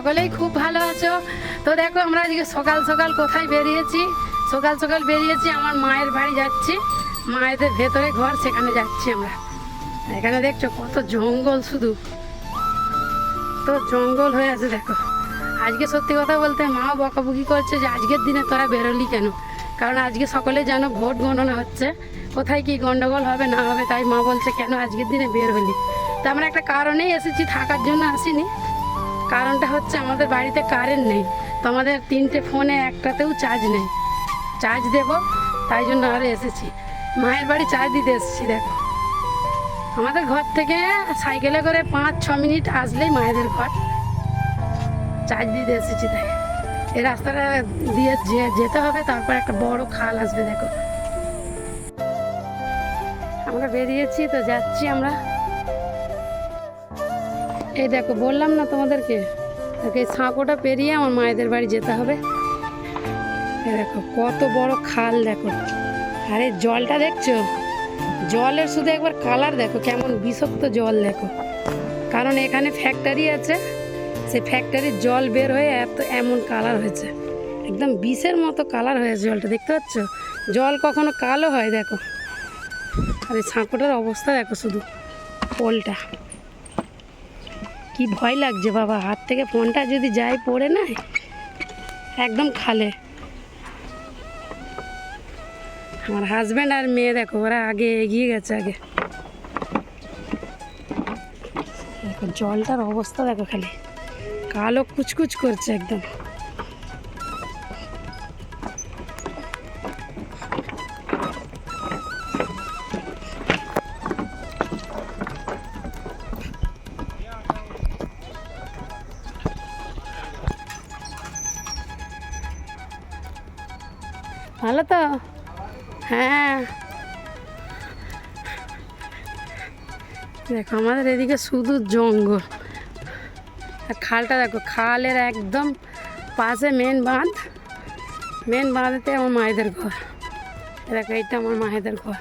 সকলেই খুব ভালো আছো। তো দেখো আমরা আজকে সকাল সকাল কোথায় বেরিয়েছি, সকাল সকাল বেরিয়েছি আমার মায়ের বাড়ি যাচ্ছি, মায়েদের ভেতরে ঘর, সেখানে যাচ্ছি আমরা। এখানে দেখছো কত জঙ্গল, শুধু তো জঙ্গল হয়ে আছে দেখো। আজকে সত্যি কথা বলতে মাও বকাবকি করছে যে আজকের দিনে তোরা বেরোলি কেন, কারণ আজকে সকলে জানো ভোট গণনা হচ্ছে, কোথায় কি গন্ডগোল হবে না হবে, তাই মা বলছে কেন আজকের দিনে বের হলি। তো আমরা একটা কারণেই এসেছি, থাকার জন্য আসিনি। কারণটা হচ্ছে আমাদের বাড়িতে কারেন্ট নেই, তো আমাদের 3টে ফোনে একটাতেও চার্জ নেই, চার্জ দেব, তাই জন্য আরও এসেছি মায়ের বাড়ি চার্জ দিতে এসেছি। দেখো আমাদের ঘর থেকে সাইকেলে করে 5-6 মিনিট আসলেই মায়েদের ঘর, চার্জ দিতে এসেছি। তাই এই রাস্তাটা দিয়ে যেতে হবে, তারপর একটা বড় খাল আসবে। দেখো আমরা বেরিয়েছি, তো যাচ্ছি আমরা। এই দেখো বললাম না তোমাদেরকে, এই সাঁকোটা পেরিয়ে আমার মায়েদের বাড়ি যেতে হবে। দেখো কত বড় খাল, দেখো আরে জলটা দেখছো, জলের শুধু একবার কালার দেখো, কেমন বিষাক্ত জল দেখো, কারণ এখানে ফ্যাক্টরি আছে, সে ফ্যাক্টরির জল বের হয়ে এমন কালার হয়েছে, একদম বিষের মতো কালার হয়েছে জলটা, দেখতে পাচ্ছ? জল কখনো কালো হয়? দেখো আর এই সাঁকোটার অবস্থা দেখো, শুধু পোলটা, কি ভয় লাগছে বাবা, হাত থেকে ফোনটা যদি যায় পড়ে না একদম খালে। আমার হাজব্যান্ড আর মেয়ে দেখো, ওরা আগে এগিয়ে গেছে আগে। দেখো জলটার অবস্থা দেখো, খালি কালো কুচকুচ করছে একদম। ভালো তো? হ্যাঁ দেখো আমাদের এদিকে শুধু জঙ্গল, আর খালটা দেখো, খালের একদম পাশে মেন বাঁধ, মেন বাঁধেতে আমার মায়েদের ঘর। দেখো এইটা আমার মায়েদের ঘর,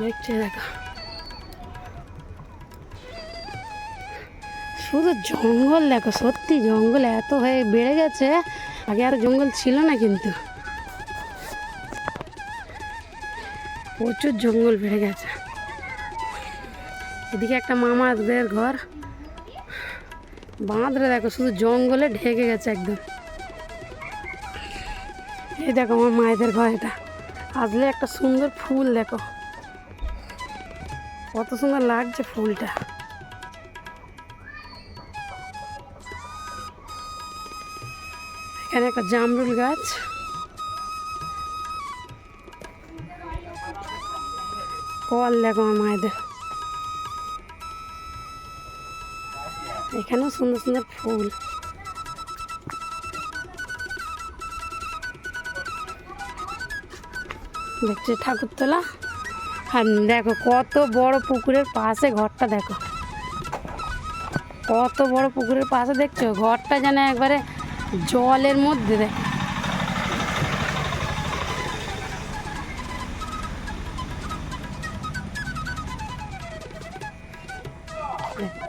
দেখছে দেখো শুধু জঙ্গল দেখো, সত্যি জঙ্গল এত হয়ে বেড়ে গেছে, আগে আর জঙ্গল ছিল না, কিন্তু প্রচুর জঙ্গল বেড়ে গেছে। এদিকে একটা মামাদের ঘর, বাঁধরে দেখো শুধু জঙ্গলে ঢেকে গেছে একদম। এই দেখো আমার মায়েদের ঘর, এটা আসলে একটা সুন্দর ফুল, দেখো কত সুন্দর লাগছে ফুলটা। এখানে একটা জামরুল গাছ, কল দেখো আমার মায়েদের, এখানেও সুন্দর সুন্দর ফুল। দেখছি ঠাকুরতলা, আর দেখো কত বড় পুকুরের পাশে ঘরটা, দেখো কত বড় পুকুরের পাশে, দেখছো ঘরটা যেন একবারে জলের মধ্যে। দেখো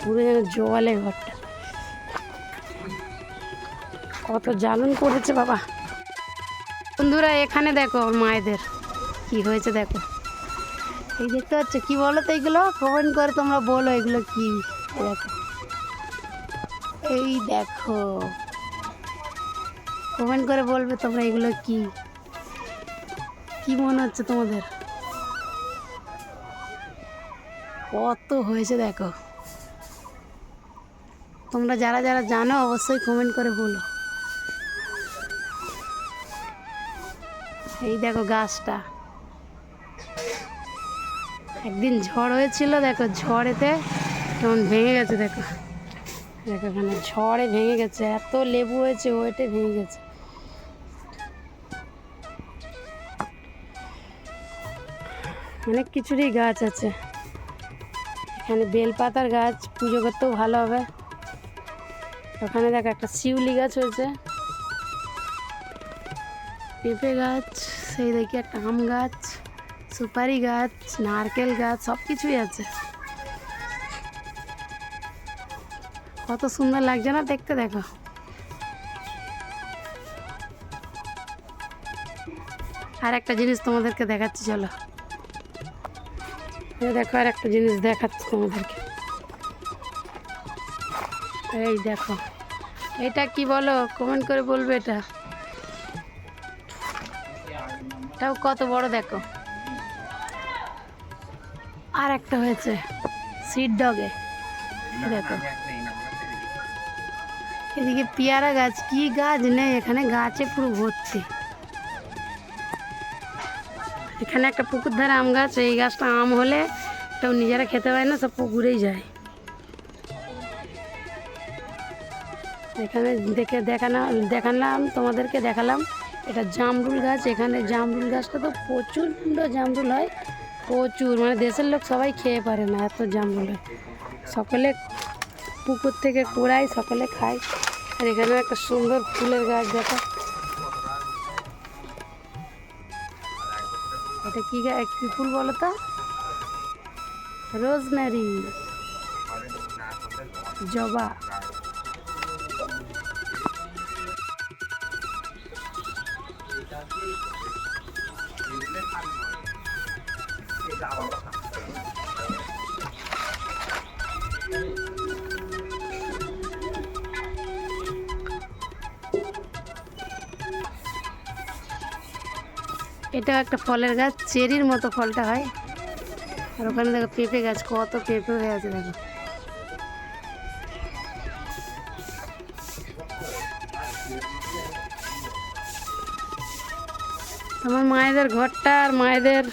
পুরো যেন জলে ঘরটা, কত জ্বালন করেছে বাবা। বন্ধুরা এখানে দেখো ওর মায়েদের কি হয়েছে, দেখো এই দেখতে পাচ্ছ, কি বলো তো এইগুলো, কমেন্ট করে তোমরা বলো এগুলো কি। দেখো এই দেখো, কমেন্ট করে বলবে তোমরা এগুলো কি, কি মনে হচ্ছে তোমাদের, কত হয়েছে দেখো। তোমরা যারা যারা জানো অবশ্যই কমেন্ট করে বলো। এই দেখো গাছটা, একদিন ঝড় হয়েছিল, দেখো ঝড়েতে কেমন ভেঙে গেছে, দেখো দেখো এখানে ঝড়ে ভেঙে গেছে, এত লেবু হয়েছে ওইটা ভেঙে গেছে। অনেক কিছুরই গাছ আছে এখানে, বেলপাতার গাছ, পুজো করতেও ভালো হবে। ওখানে দেখো একটা শিউলি গাছ হয়েছে, পেঁপে গাছ, সেই দেখি একটা আম গাছ, সুপারি গাছ, নারকেল গাছ, সব কিছুই আছে। কত সুন্দর লাগছে না দেখতে, দেখো। আর একটা জিনিস তোমাদেরকে দেখাচ্ছি, চলো। দেখো আর একটা জিনিস দেখাচ্ছি তোমাদেরকে। এই দেখো, এটা কি বলো, কমেন্ট করে বলবে। এটাও কত বড় দেখো। আর একটা হয়েছে সিড ডগে, দেখো। এদিকে পেয়ারা গাছ, কি গাছ নেই এখানে, গাছে পুরো ভর্তি। এখানে একটা পুকুর ধারে আম গাছ, এই গাছটা আম হলে কেউ নিজেরা খেতে পায় না, সব পুকুরেই যায়। এখানে দেখালাম তোমাদেরকে, দেখালাম এটা জামরুল গাছ। এখানে জামরুল গাছটা তো প্রচুর জামরুল হয়, প্রচুর, মানে দেশের লোক সবাই খেয়ে পারে না, এত জামরুল হয়। সকলে পুকুর থেকে কুড়ায়, সকলে খায়। আর এখানে একটা সুন্দর ফুলের গাছ দেখো, এটা কি ফুল বলো তো? রোজমেরি, জবা। এটা একটা ফলের গাছ, চেরির মতো ফলটা হয়। আর ওখানে দেখো পেঁপে গাছ, কত পেঁপে হয়ে আছে দেখো। আমার মায়েদের ঘরটা আর মায়েদের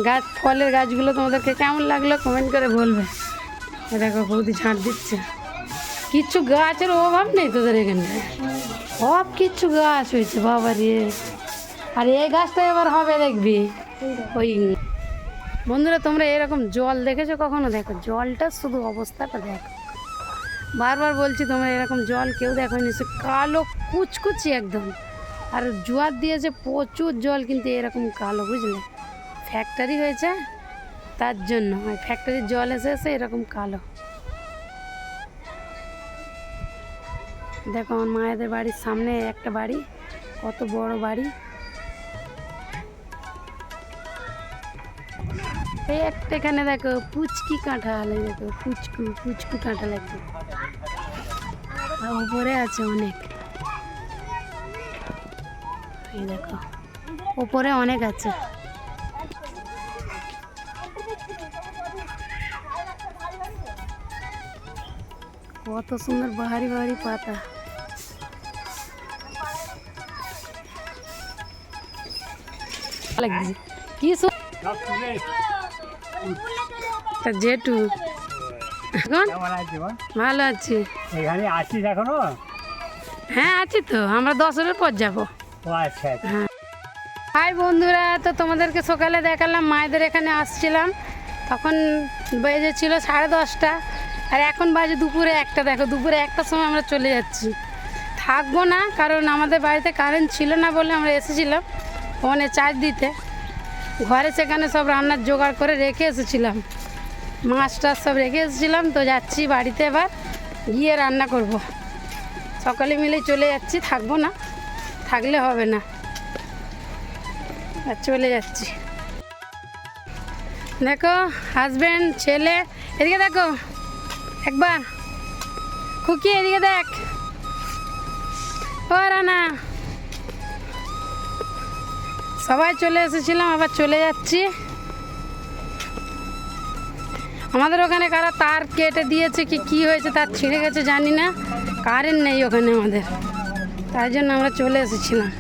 গাছ, ফলের গাছগুলো তোমাদেরকে কেমন লাগলো কমেন্ট করে বলবে। দেখো বৌদি ঝাঁট দিচ্ছে। কিচ্ছু গাছের অভাব নেই তোদের এখানে, সব কিচ্ছু গাছ হয়েছে বাবা রে। আর এই গাছটা এবার হবে দেখবি। ওই বন্ধুরা, তোমরা এরকম জল দেখেছো কখনো? দেখো জলটা শুধু অবস্থাটা দেখো, বারবার বলছি তোমরা এরকম জল কেউ দেখো নিশ্চয়, কালো কুচকুচি একদম। আর জোয়ার দিয়েছে প্রচুর জল, কিন্তু এরকম কালো, বুঝলে? ফ্যাক্টরি হয়েছে তার জন্য, ওই ফ্যাক্টরির জল এসে এসে এরকম কালো। দেখো আমার মায়েদের বাড়ির সামনে একটা বাড়ি, কত বড় বাড়ি। এই একটা এখানে দেখো পুচকি কাঁঠাল, এই দেখো পুচকু কাঁঠাল একদম, আর উপরে আছে অনেক। এই দেখো উপরে অনেক আছে। কত সুন্দর বাহারি বাহারি পাতা। কি জেঠু, ভালো আছি। এখানে আছিস এখনো? হ্যাঁ আছি তো, আমরা 10 পর যাবো। হ্যাঁ। হাই বন্ধুরা, তো তোমাদেরকে সকালে দেখালাম মায়েদের এখানে আসছিলাম, তখন বেজেছিল 10:30, আর এখন বাজে দুপুরে 1টা। দেখো দুপুরে 1টার সময় আমরা চলে যাচ্ছি, থাকবো না, কারণ আমাদের বাড়িতে কারেন্ট ছিল না বলে আমরা এসেছিলাম ফোনে চার্জ দিতে। ঘরে সেখানে সব রান্নার জোগাড় করে রেখে এসেছিলাম, মাছ টাছ সব রেখে এসেছিলাম। তো যাচ্ছি বাড়িতে, এবার গিয়ে রান্না করব। সকলে মিলে চলে যাচ্ছি, থাকবো না, থাকলে হবে না, আর চলে যাচ্ছি। দেখো হাজব্যান্ড, ছেলে, এদিকে দেখো একবার, খুকি এদিকে দেখ, ও রানা, সবাই চলে এসেছিলাম, আবার চলে যাচ্ছি। আমাদের ওখানে কারা তার কেটে দিয়েছে কি হয়েছে, তার ছিঁড়ে গেছে জানি না, কারেন্ট নেই ওখানে আমাদের, তাই জন্য আমরা চলে এসেছিলাম।